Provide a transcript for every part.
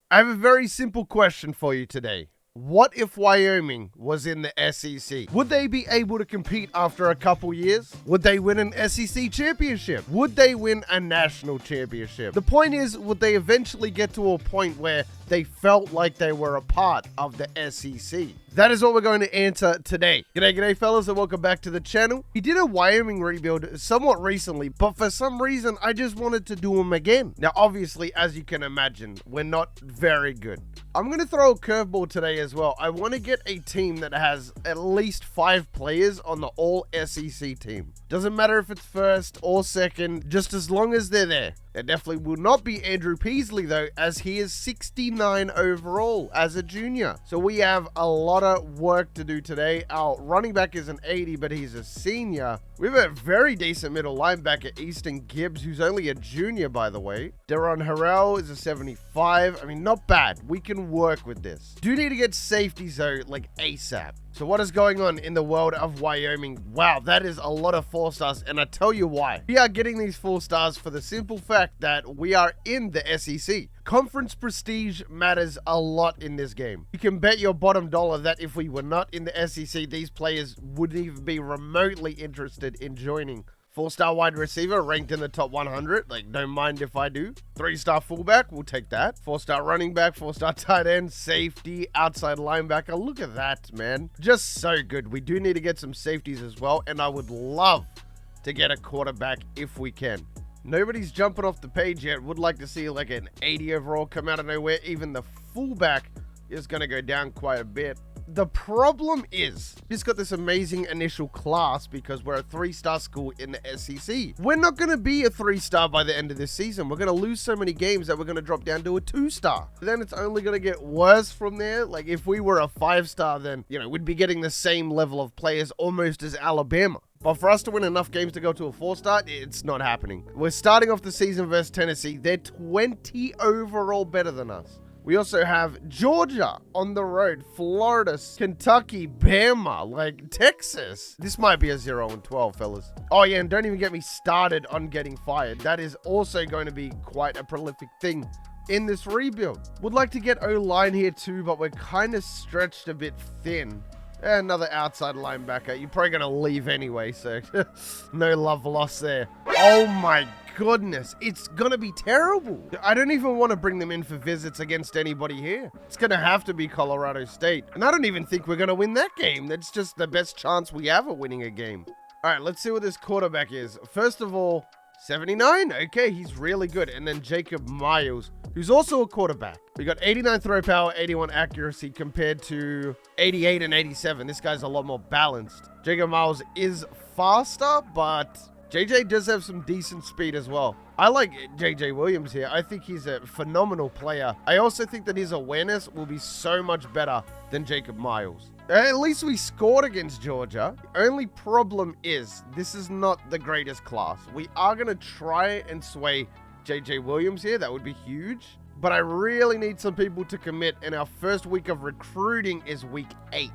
I have a very simple question for you today. What if Wyoming was in the SEC? Would they be able to compete after a couple years? Would they win an SEC championship? Would they win a national championship? The point is, would they eventually get to a point where they felt like they were a part of the SEC? That is what we're going to answer today. G'day fellas, and welcome back to the channel. We did a Wyoming rebuild somewhat recently, but for some reason, I just wanted to do them again. Now, obviously, as you can imagine, we're not very good. I'm going to throw a curveball today as well. I want to get a team that has at least 5 players on the all SEC team. Doesn't matter if it's first or second, just as long as they're there. It definitely will not be Andrew Peasley though, as he is 69 overall as a junior. So we have a lot of work to do today. Our running back is an 80, but he's a senior. We have a very decent middle linebacker, Easton Gibbs, who's only a junior, by the way. Deron Harrell is a 75. I mean, not bad. We can work with this. Do need to get safeties though, like ASAP. So what is going on in the world of Wyoming? Wow, that is a lot of 4 stars, and I tell you why. We are getting these 4 stars for the simple fact that we are in the SEC. Conference prestige matters a lot in this game. You can bet your bottom dollar that if we were not in the SEC, these players wouldn't even be remotely interested in joining. 4-star wide receiver ranked in the top 100. Like, don't mind if I do. 3-star fullback, we'll take that. 4-star running back, 4-star tight end, safety, outside linebacker. Look at that, man. Just so good. We do need to get some safeties as well, and I would love to get a quarterback if we can. Nobody's jumping off the page yet. Would like to see like an 80 overall come out of nowhere. Even the fullback is going to go down quite a bit. The problem is, just got this amazing initial class because we're a 3-star school in the SEC. We're not going to be a 3-star by the end of this season. We're going to lose so many games that we're going to drop down to a 2-star. Then it's only going to get worse from there. Like, if we were a 5-star, then, you know, we'd be getting the same level of players almost as Alabama. But for us to win enough games to go to a 4-star, it's not happening. We're starting off the season versus Tennessee. They're 20 overall better than us. We also have Georgia on the road, Florida, Kentucky, Bama, like Texas. This might be a 0-12, fellas. Oh yeah, and don't even get me started on getting fired. That is also going to be quite a prolific thing in this rebuild. Would like to get O-line here too, but we're kind of stretched a bit thin. Another outside linebacker. You're probably going to leave anyway, so no love lost there. Oh my goodness, it's going to be terrible. I don't even want to bring them in for visits against anybody here. It's going to have to be Colorado State. And I don't even think we're going to win that game. That's just the best chance we have of winning a game. All right, let's see what this quarterback is. First of all, 79. Okay, he's really good. And then Jacob Miles, who's also a quarterback. We got 89 throw power, 81 accuracy compared to 88 and 87. This guy's a lot more balanced. Jacob Miles is faster, but JJ does have some decent speed as well. I like JJ Williams here. I think he's a phenomenal player. I also think that his awareness will be so much better than Jacob Miles. At least we scored against Georgia. The only problem is this is not the greatest class. We are going to try and sway JJ Williams here. That would be huge. But I really need some people to commit, and our first week of recruiting is week 8.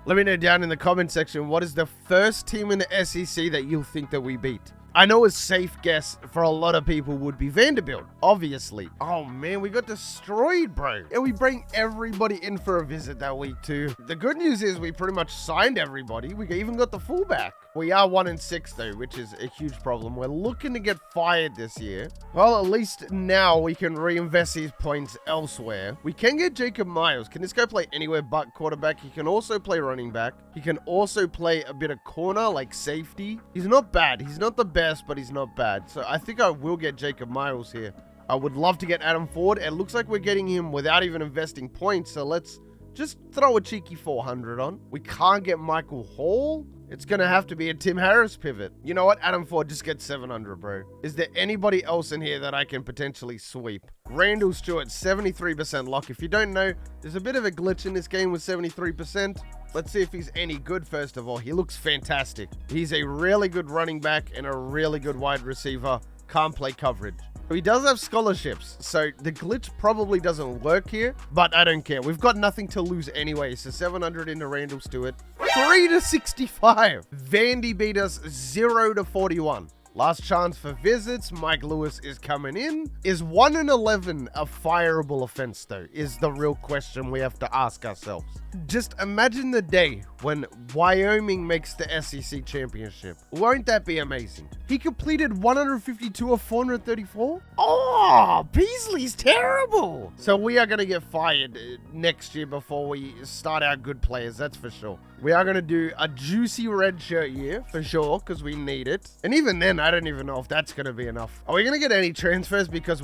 Let me know down in the comment section, what is the first team in the SEC that you think that we beat? I know a safe guess for a lot of people would be Vanderbilt, obviously. Oh man, we got destroyed, bro. And we bring everybody in for a visit that week too. The good news is we pretty much signed everybody. We even got the fullback. We are 1-6 though, which is a huge problem. We're looking to get fired this year. Well, at least now we can reinvest these points elsewhere. We can get Jacob Miles. Can this guy play anywhere but quarterback? He can also play running back. He can also play a bit of corner, like safety. He's not bad. He's not the best, but he's not bad. So I think I will get Jacob Miles here. I would love to get Adam Ford. It looks like we're getting him without even investing points. So let's just throw a cheeky 400 on. We can't get Michael Hall. It's going to have to be a Tim Harris pivot. You know what? Adam Ford, just get 700, bro. Is there anybody else in here that I can potentially sweep? Randall Stewart, 73% lock. If you don't know, there's a bit of a glitch in this game with 73%. Let's see if he's any good, first of all. He looks fantastic. He's a really good running back and a really good wide receiver. Can't play coverage. He does have scholarships, so the glitch probably doesn't work here, but I don't care. We've got nothing to lose anyway, so 700 into Randall Stewart. 3-65. Vandy beat us 0-41. Last chance for visits. Mike Lewis is coming in. Is 1 in 11 a fireable offense, though, is the real question we have to ask ourselves. Just imagine the day when Wyoming makes the SEC championship. Won't that be amazing? He completed 152 of 434? Oh, Beasley's terrible. So we are going to get fired next year before we start our good players, that's for sure. We are going to do a juicy red shirt year, for sure, because we need it. And even then, I don't even know if that's going to be enough. Are we going to get any transfers? Because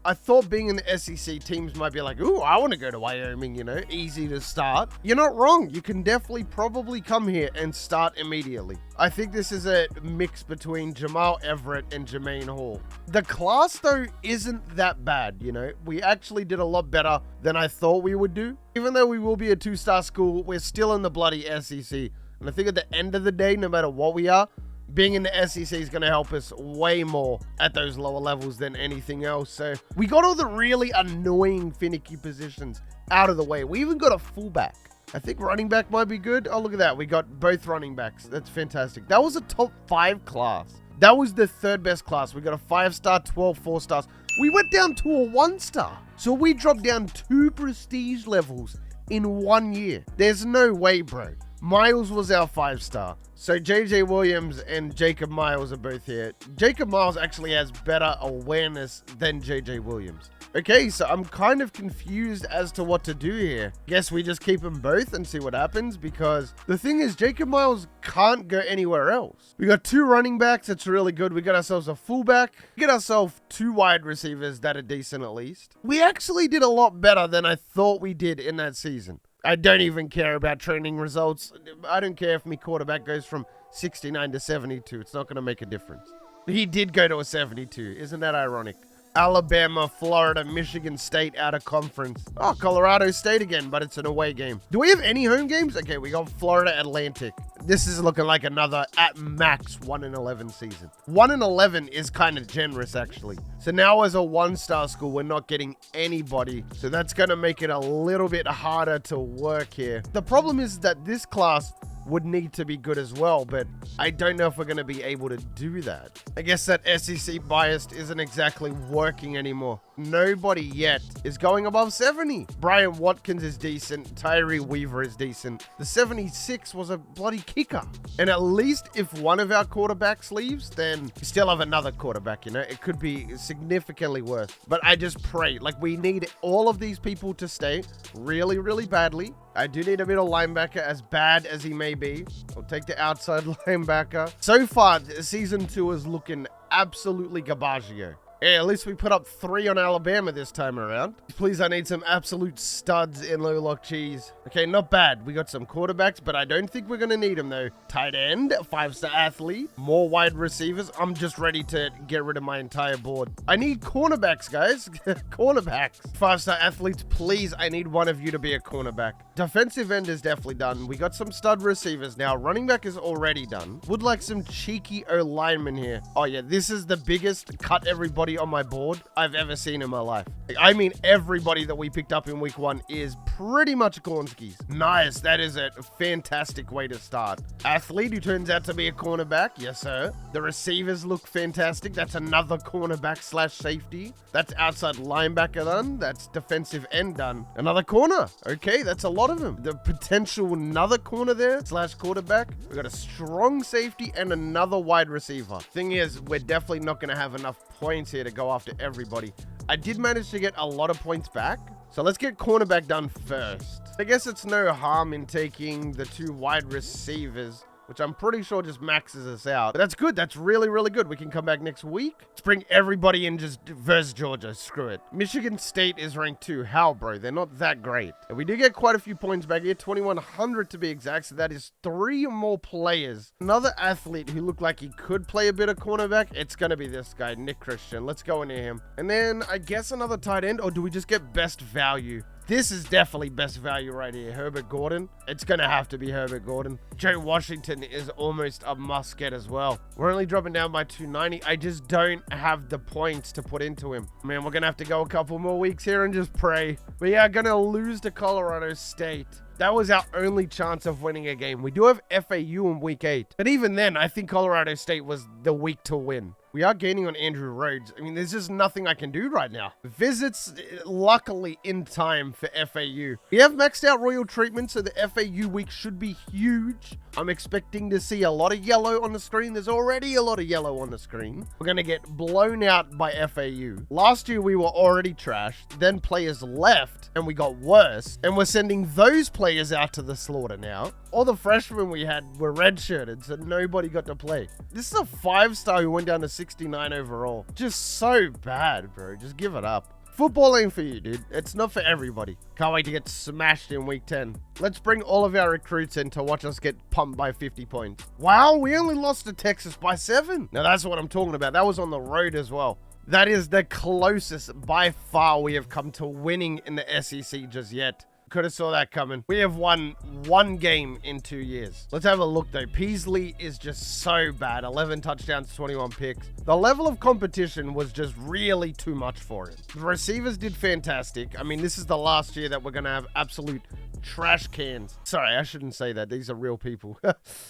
I thought being in the SEC, teams might be like, ooh, I want to go to Wyoming, you know, easy to start. You're not wrong. You can definitely probably come here and start immediately. I think this is a mix between Jamal Everett and Jermaine Hall. The class, though, isn't that bad, you know. We actually did a lot better than I thought we would do. Even though we will be a 2-star school, we're still in the bloody SEC. And I think at the end of the day, no matter what we are, being in the SEC is going to help us way more at those lower levels than anything else. So we got all the really annoying, finicky positions out of the way. We even got a fullback. I think running back might be good. Oh, look at that. We got both running backs. That's fantastic. That was a top 5 class. That was the 3rd best class. We got a 5-star, 12 4-stars. We went down to a 1-star. So we dropped down 2 prestige levels in 1 year. There's no way, bro. Miles was our 5-star. So JJ Williams and Jacob Miles are both here. Jacob Miles actually has better awareness than JJ Williams. Okay, so I'm kind of confused as to what to do here. Guess we just keep them both and see what happens, because the thing is, Jacob Miles can't go anywhere else. We got 2 running backs. That's really good. We got ourselves a fullback. We get ourselves 2 wide receivers that are decent at least. We actually did a lot better than I thought we did in that season. I don't even care about training results. I don't care if my quarterback goes from 69 to 72. It's not going to make a difference. He did go to a 72. Isn't that ironic? Alabama, Florida, Michigan State out of conference. Oh, Colorado State again, but it's an away game. Do we have any home games? Okay, we got Florida Atlantic. This is looking like another, at max, 1 in 11 season. 1 in 11 is kind of generous, actually. So now as a 1-star school, we're not getting anybody. So that's going to make it a little bit harder to work here. The problem is that this class would need to be good as well, but I don't know if we're going to be able to do that. I guess that SEC bias isn't exactly working anymore. Nobody yet is going above 70. Brian Watkins is decent. Tyree Weaver is decent. The 76 was a bloody kicker. And at least if one of our quarterbacks leaves, then we still have another quarterback, you know? It could be significantly worse. But I just pray, like, we need all of these people to stay really, really badly. I do need a middle linebacker, as bad as he may be. I'll take the outside linebacker. So far, season 2 is looking absolutely garbaggio. Yeah, at least we put up 3 on Alabama this time around. Please, I need some absolute studs in low lock cheese. Okay, not bad. We got some quarterbacks, but I don't think we're going to need them, though. Tight end, 5-star athlete, more wide receivers. I'm just ready to get rid of my entire board. I need cornerbacks, guys. Cornerbacks. 5-star athletes, please, I need one of you to be a cornerback. Defensive end is definitely done. We got some stud receivers now. Running back is already done. Would like some cheeky O-linemen here. Oh, yeah, this is the biggest cut everybody on my board I've ever seen in my life. I mean, everybody that we picked up in week 1 is pretty much Gornskis. Nice. That is a fantastic way to start. Athlete who turns out to be a cornerback. Yes, sir. The receivers look fantastic. That's another cornerback / safety. That's outside linebacker done. That's defensive end done. Another corner. Okay, that's a lot of them. The potential another corner there / quarterback. We got a strong safety and another wide receiver. Thing is, we're definitely not going to have enough points here to go after everybody. I did manage to get a lot of points back. So let's get cornerback done first. I guess it's no harm in taking the 2 wide receivers, which I'm pretty sure just maxes us out. But that's good. That's really, really good. We can come back next week. Let's bring everybody in just versus Georgia. Screw it. Michigan State is ranked 2. How, bro? They're not that great. And we do get quite a few points back here. 2,100 to be exact. So that is 3 more players. Another athlete who looked like he could play a bit of cornerback. It's going to be this guy, Nick Christian. Let's go into him. And then I guess another tight end. Or do we just get best value? This is definitely best value right here. Herbert Gordon. It's going to have to be Herbert Gordon. Joe Washington is almost a must get as well. We're only dropping down by 290. I just don't have the points to put into him. Man, we're going to have to go a couple more weeks here and just pray. We are going to lose to Colorado State. That was our only chance of winning a game. We do have FAU in week 8. But even then, I think Colorado State was the week to win. We are gaining on Andrew Rhodes. I mean, there's just nothing I can do right now. Visits, luckily, in time for FAU. We have maxed out Royal Treatment, so the FAU week should be huge. I'm expecting to see a lot of yellow on the screen. There's already a lot of yellow on the screen. We're going to get blown out by FAU. Last year, we were already trashed. Then players left, and we got worse. And we're sending those players out to the slaughter now. All the freshmen we had were redshirted, so nobody got to play. This is a 5-star who went down to 69 overall. Just so bad, bro. Just give it up. Football ain't for you, dude. It's not for everybody. Can't wait to get smashed in week 10. Let's bring all of our recruits in to watch us get pumped by 50 points. Wow, we only lost to Texas by 7. Now, that's what I'm talking about. That was on the road as well. That is the closest by far we have come to winning in the SEC just yet. Could have saw that coming. We have won 1 game in 2 years. Let's have a look though. Peasley is just so bad. 11 touchdowns, 21 picks. The level of competition was just really too much for him. The receivers did fantastic. I mean, this is the last year that we're going to have absolute trash cans. Sorry, I shouldn't say that. These are real people.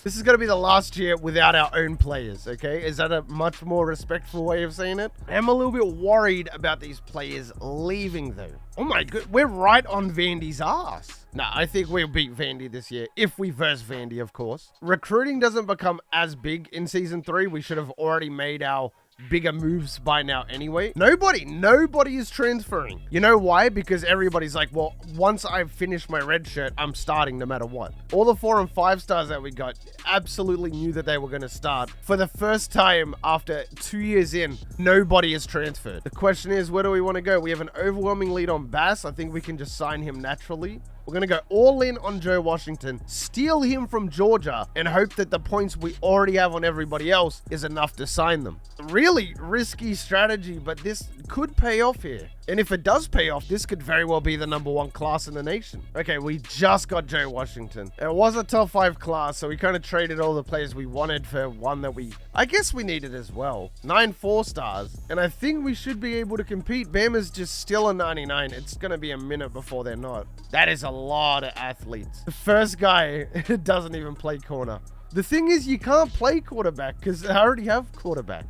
This is going to be the last year without our own players, okay? Is that a much more respectful way of saying it? I'm a little bit worried about these players leaving though. Oh my god, we're right on Vandy's ass. Nah, I think we'll beat Vandy this year, if we verse Vandy, of course. Recruiting doesn't become as big in Season 3. We should have already made our bigger moves by now anyway. Nobody is transferring. You know why? Because everybody's like, well, once I finish my red shirt, I'm starting no matter what. All the 4 and 5 stars that we got absolutely knew that they were going to start. For the first time after 2 years in, nobody is transferred. The question is, where do we want to go? We have an overwhelming lead on Bass. I think we can just sign him naturally. We're going to go all in on Joe Washington, steal him from Georgia, and hope that the points we already have on everybody else is enough to sign them. Really risky strategy, but this could pay off here. And if it does pay off, this could very well be the #1 class in the nation. Okay, we just got Joe Washington. It was a top 5 class, so we kind of traded all the players we wanted for one that I guess we needed as well. 9 4-stars, and I think we should be able to compete. Bama's just still a 99. It's going to be a minute before they're not. That is a lot of athletes. The first guy doesn't even play corner. The thing is, you can't play quarterback because I already have quarterbacks.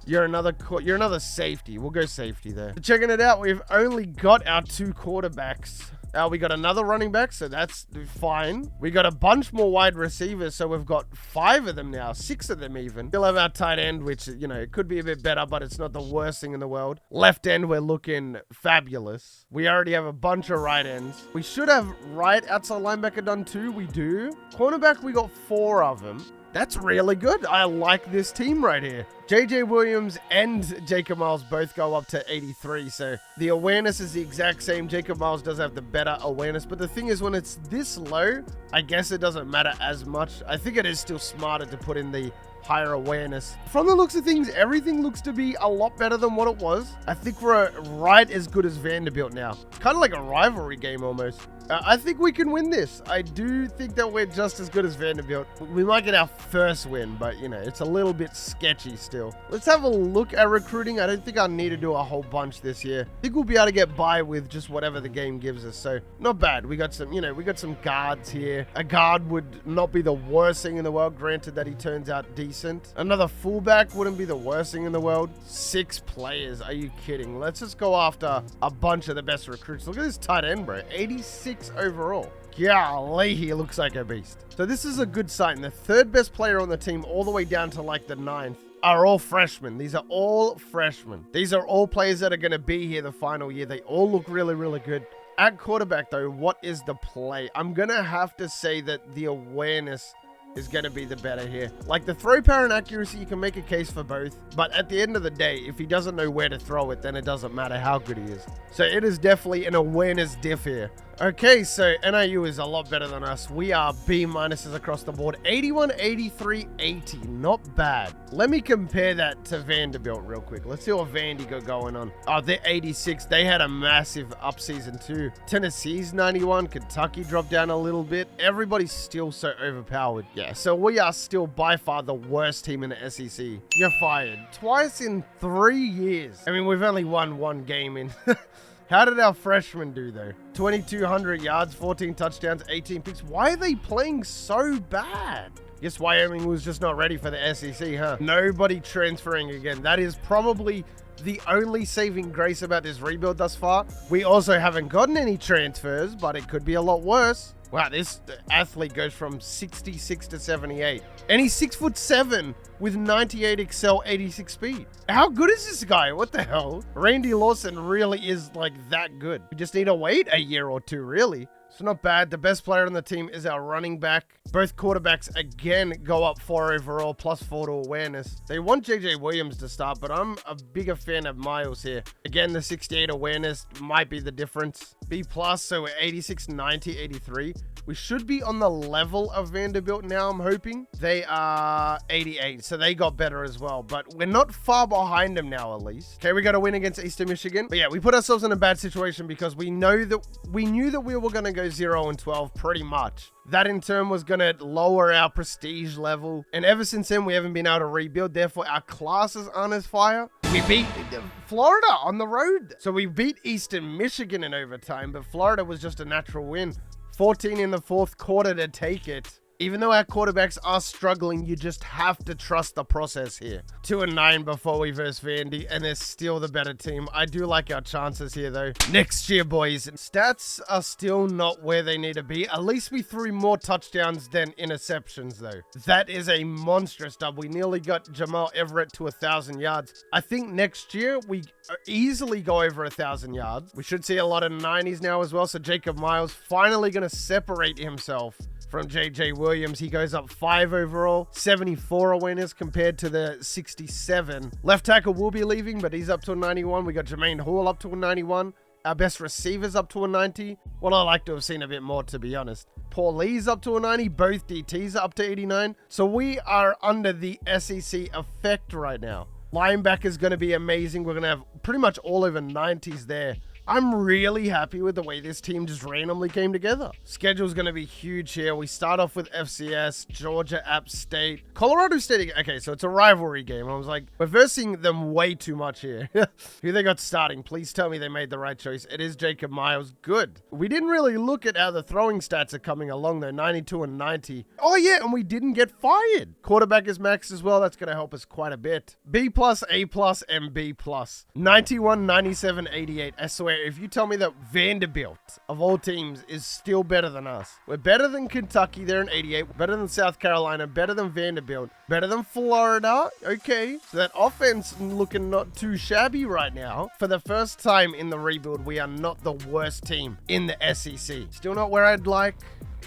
You're another safety. We'll go safety there. Checking it out, we've only got our 2 quarterbacks. We got another running back, so that's fine. We got a bunch more wide receivers, so we've got 5 of them now, 6 of them even. Still have our tight end, which, you know, it could be a bit better, but it's not the worst thing in the world. Left end, we're looking fabulous. We already have a bunch of right ends. We should have right outside linebacker done too. We do. Cornerback, we got 4 of them. That's really good. I like this team right here. JJ Williams and Jacob Miles both go up to 83, so the awareness is the exact same. Jacob Miles does have the better awareness, but the thing is, when it's this low, I guess it doesn't matter as much. I think it is still smarter to put in the higher awareness. From the looks of things, everything looks to be a lot better than what it was. I think we're right as good as Vanderbilt now. Kind of like a rivalry game almost. I think we can win this. I do think that we're just as good as Vanderbilt. We might get our first win, but, you know, it's a little bit sketchy still. Let's have a look at recruiting. I don't think I need to do a whole bunch this year. I think we'll be able to get by with just whatever the game gives us. So, not bad. We got some, you know, we got some guards here. A guard would not be the worst thing in the world, granted that he turns out decent. Another fullback wouldn't be the worst thing in the world. 6 players. Are you kidding? Let's just go after a bunch of the best recruits. Look at this tight end, bro. 86 overall. Golly, he looks like a beast. So this is a good sign. The 3rd best player on the team, all the way down to like the 9th, are all freshmen. These are all freshmen. These are all players that are going to be here the final year. They all look really, really good. At quarterback, though, what is the play? I'm going to have to say that the awareness is going to be the better here. Like the throw power and accuracy, you can make a case for both. But at the end of the day, if he doesn't know where to throw it, then it doesn't matter how good he is. So it is definitely an awareness diff here. Okay, so NIU is a lot better than us. We are B minuses across the board. 81, 83, 80. Not bad. Let me compare that to Vanderbilt real quick. Let's see what Vandy got going on. Oh, they're 86. They had a massive up season too. Tennessee's 91. Kentucky dropped down a little bit. Everybody's still so overpowered. Yeah, so we are still by far the worst team in the SEC. You're fired. Twice in 3 years. I mean, we've only won 1 game in... How did our freshmen do, though? 2,200 yards, 14 touchdowns, 18 picks. Why are they playing so bad? Guess Wyoming was just not ready for the SEC, huh? Nobody transferring again. That is probably the only saving grace about this rebuild thus far. We also haven't gotten any transfers, but it could be a lot worse. Wow, this athlete goes from 66 to 78. And he's 6'7" with 98 excel, 86 speed. How good is this guy? What the hell? Randy Lawson really is like that good. We just need to wait a year or two, really. It's not bad. The best player on the team is our running back. Both quarterbacks again go up 4 overall, plus 4 to awareness. They want JJ Williams to start, but I'm a bigger fan of Miles here. Again, the 68 awareness might be the difference. B+, so we're 86, 90, 83. We should be on the level of Vanderbilt now, I'm hoping. They are 88, so they got better as well. But we're not far behind them now, at least. Okay, we got to win against Eastern Michigan. But yeah, we put ourselves in a bad situation because we knew that we were going to go 0-12 pretty much. That in turn was going to lower our prestige level. And ever since then, we haven't been able to rebuild. Therefore, our classes aren't as fire. We beat Florida on the road. So we beat Eastern Michigan in overtime, but Florida was just a natural win. 14 in the fourth quarter to take it. Even though our quarterbacks are struggling, you just have to trust the process here. 2-9 before we verse Vandy, and they're still the better team. I do like our chances here, though. Next year, boys. Stats are still not where they need to be. At least we threw more touchdowns than interceptions, though. That is a monstrous dub. We nearly got Jamal Everett to 1,000 yards. I think next year, we easily go over 1,000 yards. We should see a lot of 90s now as well, so Jacob Miles finally going to separate himself from JJ Williams. He goes up 5 overall, 74 awareness compared to the 67. Left tackle will be leaving, but he's up to a 91. We got Jermaine Hall up to a 91. Our best receivers up to a 90. Well, I like to have seen a bit more, to be honest. Paul Lee's up to a 90. Both DTs are up to 89. So we are under the SEC effect right now. Linebacker is going to be amazing. We're going to have pretty much all over 90s there. I'm really happy with the way this team just randomly came together. Schedule's going to be huge here. We start off with FCS, Georgia, App State, Colorado State. Okay, so it's a rivalry game. I was like, we're versing them way too much here. Who they got starting? Please tell me they made the right choice. It is Jacob Miles. Good. We didn't really look at how the throwing stats are coming along, though. 92 and 90. Oh, yeah, and we didn't get fired. Quarterback is maxed as well. That's going to help us quite a bit. B+, A+, and B+. 91, 97, 88. I swear, if you tell me that Vanderbilt, of all teams, is still better than us. We're better than Kentucky, they're in 88. Better than South Carolina, better than Vanderbilt, better than Florida. Okay, so that offense looking not too shabby right now. For the first time in the rebuild, we are not the worst team in the SEC. Still not where I'd like.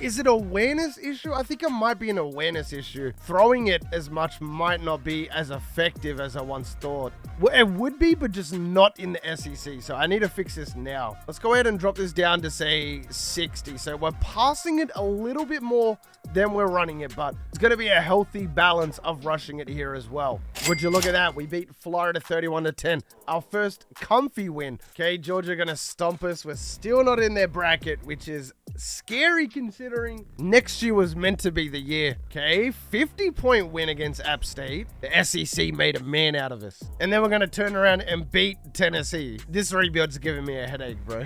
Is it an awareness issue? I think it might be an awareness issue. Throwing it as much might not be as effective as I once thought. Well, it would be, but just not in the SEC. So I need to fix this now. Let's go ahead and drop this down to, say, 60. So we're passing it a little bit more than we're running it, but it's going to be a healthy balance of rushing it here as well. Would you look at that? We beat Florida 31-10. Our first comfy win. Okay, Georgia going to stomp us. We're still not in their bracket, which is scary considering next year was meant to be the year. Okay, 50-point win against App State. The SEC made a man out of us. And then we're going to turn around and beat Tennessee. This rebuild's giving me a headache, bro.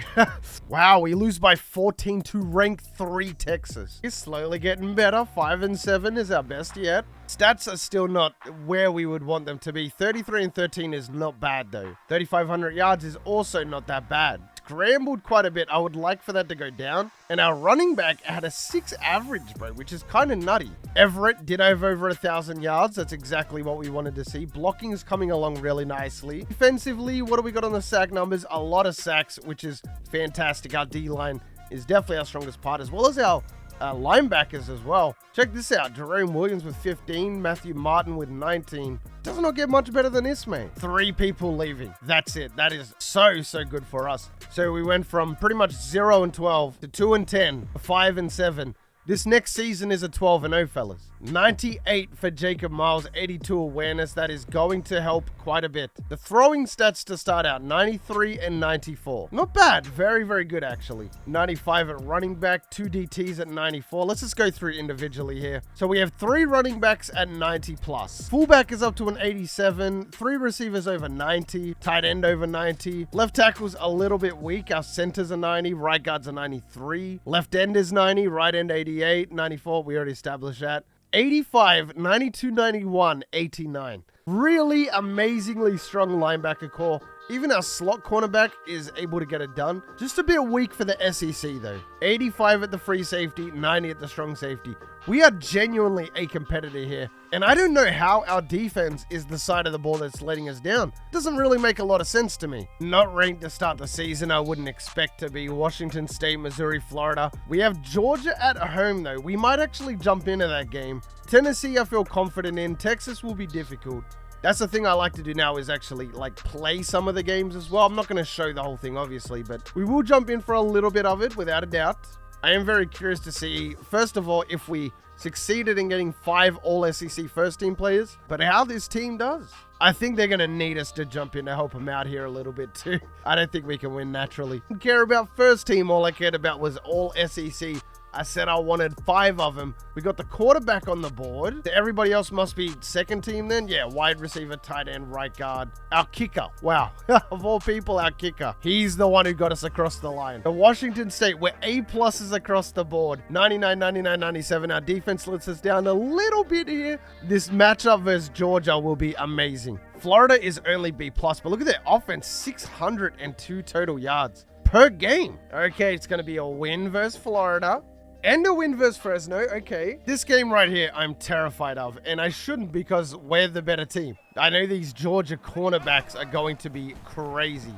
Wow, we lose by 14 to rank 3 Texas. It's slowly getting better. 5-7 is our best yet. Stats are still not where we would want them to be. 33 and 13 is not bad though. 3,500 yards is also not that bad. Scrambled quite a bit. I would like for that to go down. And our running back had a 6 average, bro, which is kind of nutty. Everett did have over 1,000 yards. That's exactly what we wanted to see. Blocking is coming along really nicely. Defensively, what do we got on the sack numbers? A lot of sacks, which is fantastic. Our D-line is definitely our strongest part, as well as our linebackers as well. Check this out. Jerome Williams with 15. Matthew Martin with 19. Does not get much better than this, man. 3 people leaving. That's it. That is so good for us. So we went from pretty much 0-12 to 2-10, 5-7. This next season is a 12-0, fellas. 98 for Jacob Miles, 82 awareness. That is going to help quite a bit. The throwing stats to start out, 93 and 94. Not bad. Very, very good, actually. 95 at running back, 2 DTs at 94. Let's just go through individually here. So we have 3 running backs at 90 plus. Fullback is up to an 87. 3 receivers over 90. Tight end over 90. Left tackle's a little bit weak. Our centers are 90. Right guard's a 93. Left end is 90. Right end 88. 94. We already established that. 85, 92, 91, 89. Really amazingly strong linebacker core. Even our slot cornerback is able to get it done. Just a bit weak for the SEC though. 85 at the free safety, 90 at the strong safety. We are genuinely a competitor here. And I don't know how our defense is the side of the ball that's letting us down. Doesn't really make a lot of sense to me. Not ranked to start the season, I wouldn't expect to be. Washington State, Missouri, Florida. We have Georgia at home though. We might actually jump into that game. Tennessee, I feel confident in. Texas will be difficult. That's the thing I like to do now is actually like play some of the games as well. I'm not going to show the whole thing obviously, but we will jump in for a little bit of it without a doubt. I am very curious to see, first of all, if we succeeded in getting 5 all-SEC first-team players, but how this team does. I think they're going to need us to jump in to help them out here a little bit too. I don't think we can win naturally. I didn't care about first team. All I cared about was all-SEC. I said I wanted 5 of them. We got the quarterback on the board. Everybody else must be second team then? Yeah, wide receiver, tight end, right guard. Our kicker. Wow. Of all people, our kicker. He's the one who got us across the line. The Washington State, we're A-pluses across the board. 99, 99, 97. Our defense lets us down a little bit here. This matchup versus Georgia will be amazing. Florida is only B+, but look at their offense. 602 total yards per game. Okay, it's going to be a win versus Florida. And a win versus Fresno, okay. This game right here, I'm terrified of, and I shouldn't because we're the better team. I know these Georgia cornerbacks are going to be crazy.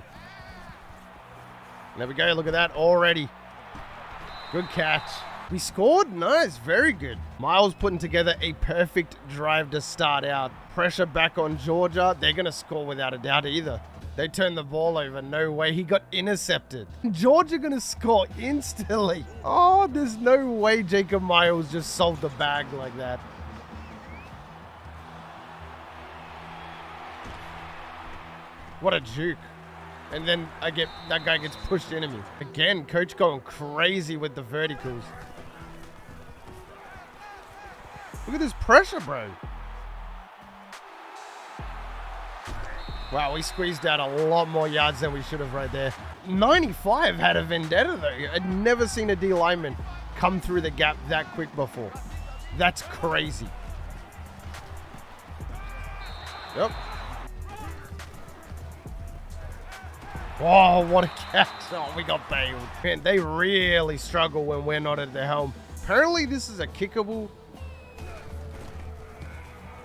There we go, look at that already. Good catch. We scored? Nice, very good. Miles putting together a perfect drive to start out. Pressure back on Georgia. They're going to score without a doubt either. They turned the ball over. No way. He got intercepted. Georgia going to score instantly. Oh, there's no way Jacob Miles just sold the bag like that. What a juke. And then that guy gets pushed into me. Again, coach going crazy with the verticals. Look at this pressure, bro. Wow, we squeezed out a lot more yards than we should have right there. 95 had a vendetta though. I'd never seen a D lineman come through the gap that quick before. That's crazy. Yep. Oh, what a catch. Oh, we got bailed. Man, they really struggle when we're not at the helm. Apparently this is a kickable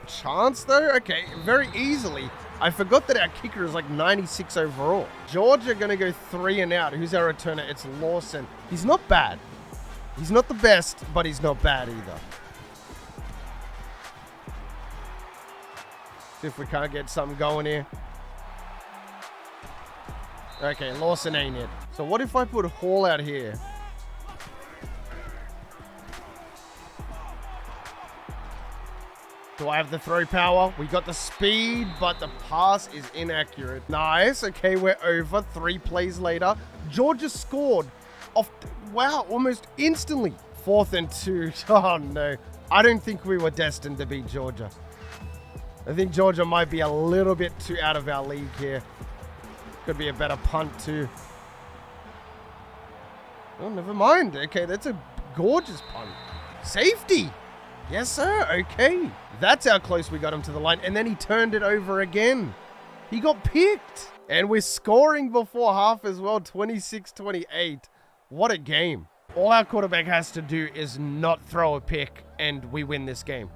chance though. Okay, very easily. I forgot that our kicker is like 96 overall. Georgia going to go 3 and out. Who's our returner? It's Lawson. He's not bad. He's not the best, but he's not bad either. See if we can't get something going here. Okay, Lawson ain't it. So what if I put Hall out here? Do I have the throw power? We got the speed, but the pass is inaccurate. Nice. Okay, we're over. 3 plays later. Georgia scored off, wow, almost instantly. 4th and 2. Oh, no. I don't think we were destined to beat Georgia. I think Georgia might be a little bit too out of our league here. Could be a better punt, too. Oh, never mind. Okay, that's a gorgeous punt. Safety. Yes, sir. Okay. That's how close we got him to the line. And then he turned it over again. He got picked. And we're scoring before half as well. 26-28. What a game. All our quarterback has to do is not throw a pick and we win this game.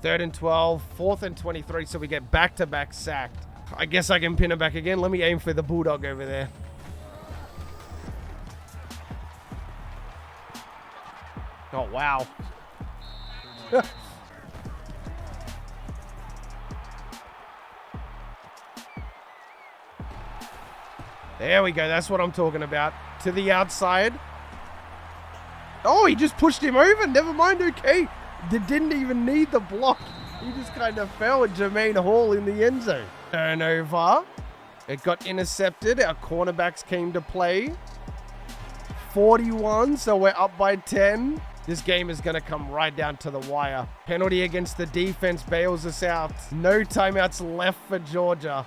3rd and 12. 4th and 23. So we get back-to-back sacked. I guess I can pin it back again. Let me aim for the Bulldog over there. Oh, wow. There we go. That's what I'm talking about. To the outside. Oh, he just pushed him over. Never mind. Okay. Didn't even need the block. He just kind of fell at Jermaine Hall in the end zone. Turnover. It got intercepted. Our cornerbacks came to play. 41, so we're up by 10. This game is going to come right down to the wire. Penalty against the defense bails us out. No timeouts left for Georgia.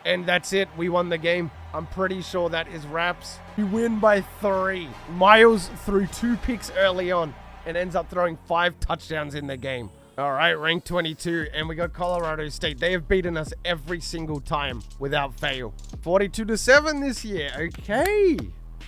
And that's it. We won the game. I'm pretty sure that is wraps. We win by 3. Miles threw 2 picks early on and ends up throwing 5 touchdowns in the game. All right, ranked 22, and we got Colorado State. They have beaten us every single time without fail. 42-7 this year. Okay.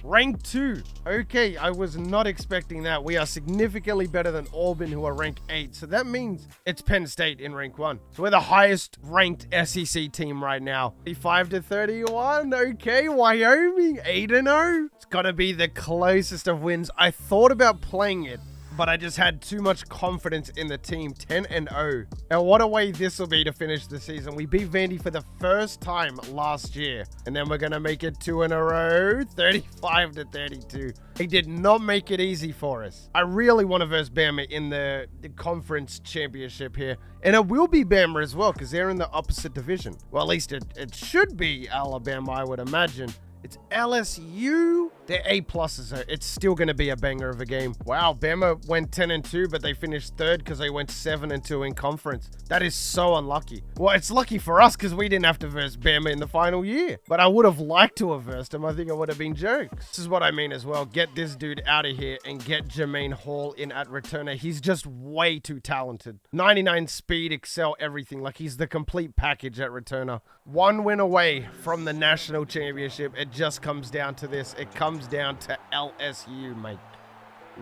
Rank 2. Okay, I was not expecting that. We are significantly better than Auburn, who are rank 8. So that means it's Penn State in rank 1. So we're the highest ranked SEC team right now. 35-31. Okay, Wyoming 8-0. It's got to be the closest of wins. I thought about playing it, but I just had too much confidence in the team. 10-0. And what a way this will be to finish the season. We beat Vandy for the first time last year. And then we're going to make it 2 in a row. 35-32. They did not make it easy for us. I really want to verse Bama in the conference championship here. And it will be Bama as well, because they're in the opposite division. Well, at least it should be Alabama, I would imagine. It's LSU. They're A+, so it's still going to be a banger of a game. Wow, Bama went 10-2, but they finished 3rd because they went 7-2 in conference. That is so unlucky. Well, it's lucky for us because we didn't have to verse Bama in the final year. But I would have liked to have versed him. I think it would have been jokes. This is what I mean as well. Get this dude out of here and get Jermaine Hall in at returner. He's just way too talented. 99 speed, excel, everything. Like, he's the complete package at returner. 1 win away from the national championship. It just comes down to this. It comes down to LSU, mate.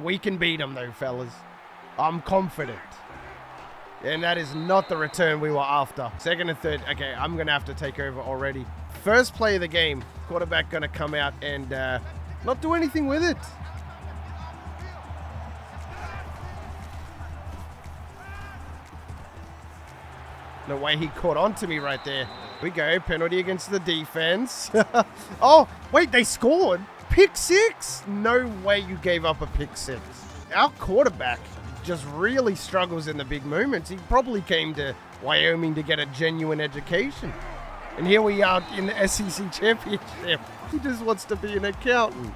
We can beat them, though, fellas. I'm confident. And that is not the return we were after. 2nd and 3rd. Okay, I'm going to have to take over already. First play of the game. Quarterback going to come out and not do anything with it. No way he caught on to me right there. We go. Penalty against the defense. Oh, wait, they scored. Pick 6? No way you gave up a pick 6. Our quarterback just really struggles in the big moments. He probably came to Wyoming to get a genuine education. And here we are in the SEC championship. He just wants to be an accountant.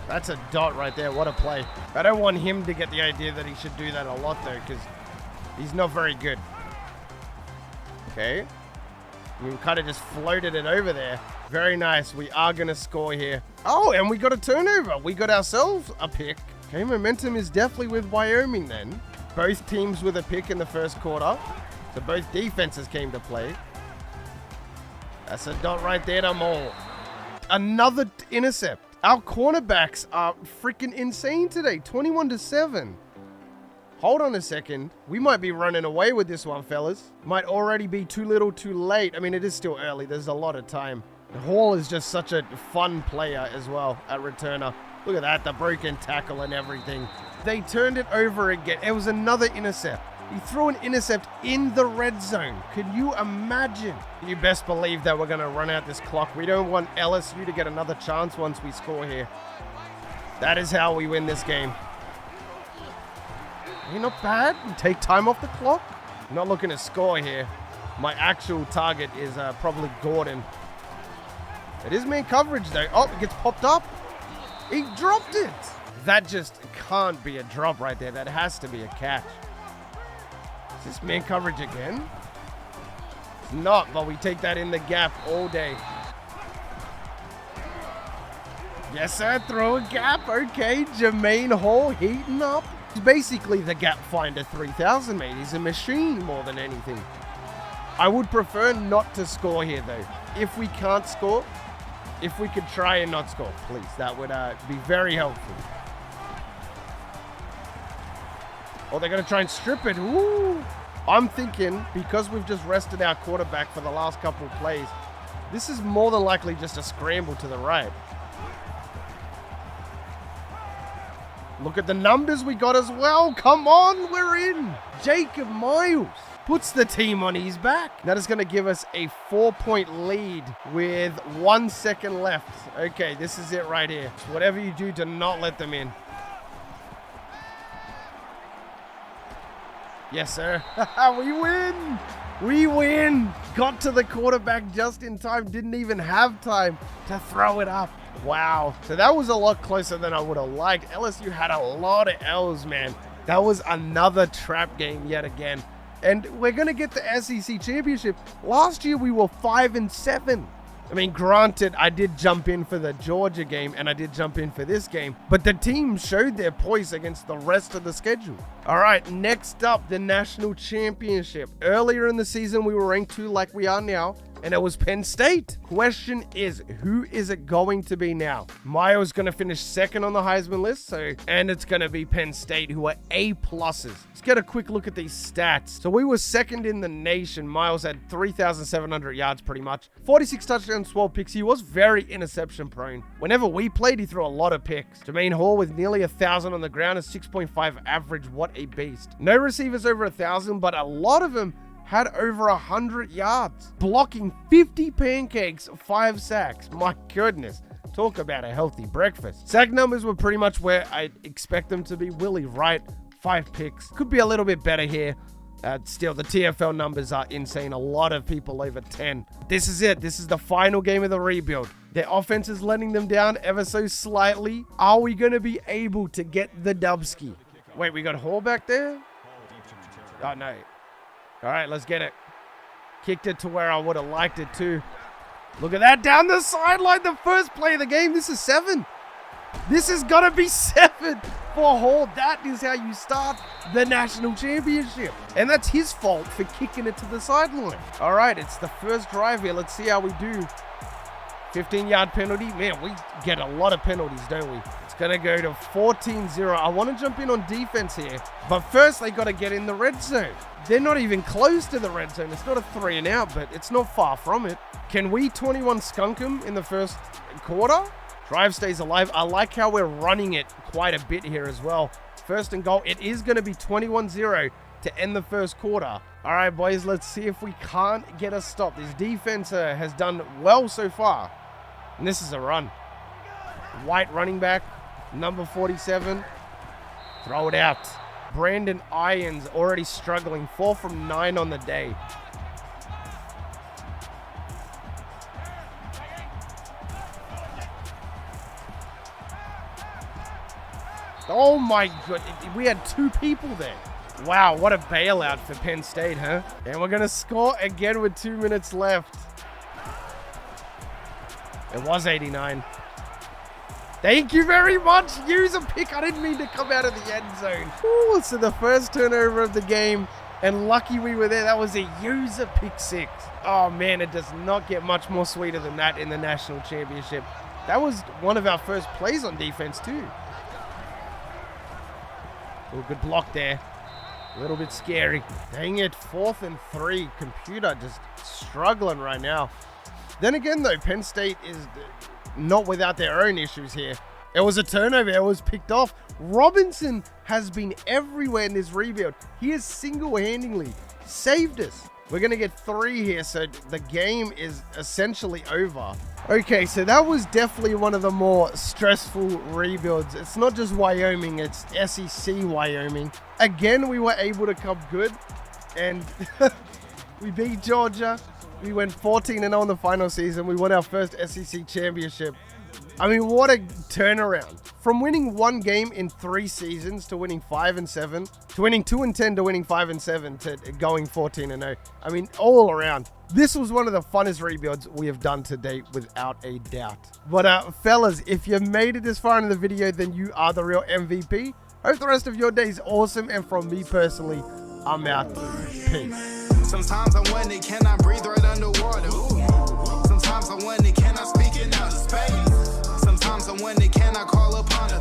That's a dot right there. What a play. I don't want him to get the idea that he should do that a lot, though, because he's not very good. Okay. We kind of just floated it over there. Very nice. We are going to score here. Oh, and we got a turnover. We got ourselves a pick. Okay, momentum is definitely with Wyoming then. Both teams with a pick in the first quarter. So both defenses came to play. That's a dot right there to Maul. Another intercept. Our cornerbacks are freaking insane today. 21-7. Hold on a second. We might be running away with this one, fellas. Might already be too little too late. I mean, it is still early. There's a lot of time. Hall is just such a fun player as well at returner. Look at that, the broken tackle and everything. They turned it over again. It was another intercept. He threw an intercept in the red zone. Can you imagine? You best believe that we're going to run out this clock. We don't want LSU to get another chance once we score here. That is how we win this game. You're not bad. You take time off the clock. I'm not looking to score here. My actual target is probably Gordon. It is man coverage, though. Oh, it gets popped up. He dropped it. That just can't be a drop right there. That has to be a catch. Is this man coverage again? It's not, but we take that in the gap all day. Yes, sir. Throw a gap. Okay. Jermaine Hall heating up. He's basically the gap finder 3000, mate. He's a machine more than anything. I would prefer not to score here, though. If we can't score, if we could try and not score, please. That would be very helpful. Oh, they're going to try and strip it. Ooh. I'm thinking, because we've just rested our quarterback for the last couple of plays, this is more than likely just a scramble to the right. Look at the numbers we got as well. Come on, we're in. Jacob Miles puts the team on his back. That is going to give us a 4-point lead with 1 second left. Okay, this is it right here. Whatever you do, do not let them in. Yes, sir. We win. We win. Got to the quarterback just in time. Didn't even have time to throw it up. Wow. So that was a lot closer than I would have liked. LSU had a lot of L's, man. That was another trap game yet again. And we're going to get the SEC championship. Last year, we were 5-7. I mean, granted, I did jump in for the Georgia game and I did jump in for this game, but the team showed their poise against the rest of the schedule. All right, next up, the national championship. Earlier in the season, we were ranked 2 like we are now, and it was Penn State. Question is, who is it going to be now? Mayo's going to finish second on the Heisman list, and it's going to be Penn State, who are A-pluses. Let's get a quick look at these stats. So we were second in the nation. Miles had 3,700 yards pretty much. 46 touchdowns, 12 picks. He was very interception prone. Whenever we played, he threw a lot of picks. Jermaine Hall with nearly 1,000 on the ground, a 6.5 average. What a beast. No receivers over 1,000, but a lot of them had over 100 yards, blocking 50 pancakes, 5 sacks. My goodness, talk about a healthy breakfast. Sack numbers were pretty much where I'd expect them to be. Willie Wright, 5 picks. Could be a little bit better here. Still, the TFL numbers are insane. A lot of people over 10. This is it. This is the final game of the rebuild. Their offense is letting them down ever so slightly. Are we going to be able to get the Dubsky? Wait, we got Hall back there? Oh, no. All right, let's get it. Kicked it to where I would have liked it too. Look at that down the sideline. The first play of the game. This is 7. This is going to be 7 for Hall. That is how you start the national championship. And that's his fault for kicking it to the sideline. All right, it's the first drive here. Let's see how we do. 15-yard penalty. Man, we get a lot of penalties, don't we? It's going to go to 14-0. I want to jump in on defense here. But first, they got to get in the red zone. They're not even close to the red zone. It's not a 3 and out, but it's not far from it. Can we 21 skunk them in the first quarter? Drive stays alive. I like how we're running it quite a bit here as well. First and goal. It is going to be 21-0 to end the first quarter. All right, boys, let's see if we can't get a stop. This defense has done well so far. And this is a run. White running back, number 47. Throw it out. Brandon Irons already struggling. 4 from 9 on the day. Oh my god, we had 2 people there. Wow, what a bailout for Penn State, huh? And we're going to score again with 2 minutes left. It was 89. Thank you very much. Use a pick. I didn't mean to come out of the end zone. Ooh, so the first turnover of the game, and lucky we were there. That was a user pick 6. Oh man, it does not get much more sweeter than that in the national championship. That was one of our first plays on defense too. Oh, good block there. A little bit scary. Dang it, 4th and 3. Computer just struggling right now. Then again though, Penn State is not without their own issues here. It was a turnover. It was picked off. Robinson has been everywhere in this rebuild. He has single-handedly saved us. We're going to get 3 here, so the game is essentially over. Okay, so that was definitely one of the more stressful rebuilds. It's not just Wyoming, it's SEC Wyoming. Again, we were able to come good, and we beat Georgia. We went 14-0 in the final season. We won our first SEC championship. I mean, what a turnaround. From winning 1 game in 3 seasons to winning 5-7, to winning 2-10 to winning 5-7 to going 14-0. I mean, all around. This was one of the funnest rebuilds we have done to date, without a doubt. But fellas, if you made it this far into the video, then you are the real MVP. Hope the rest of your day is awesome. And from me personally, I'm out. Peace. Sometimes I wonder, can I breathe right underwater? Sometimes I wonder, can I speak in outer space? Sometimes I wonder, can I call upon a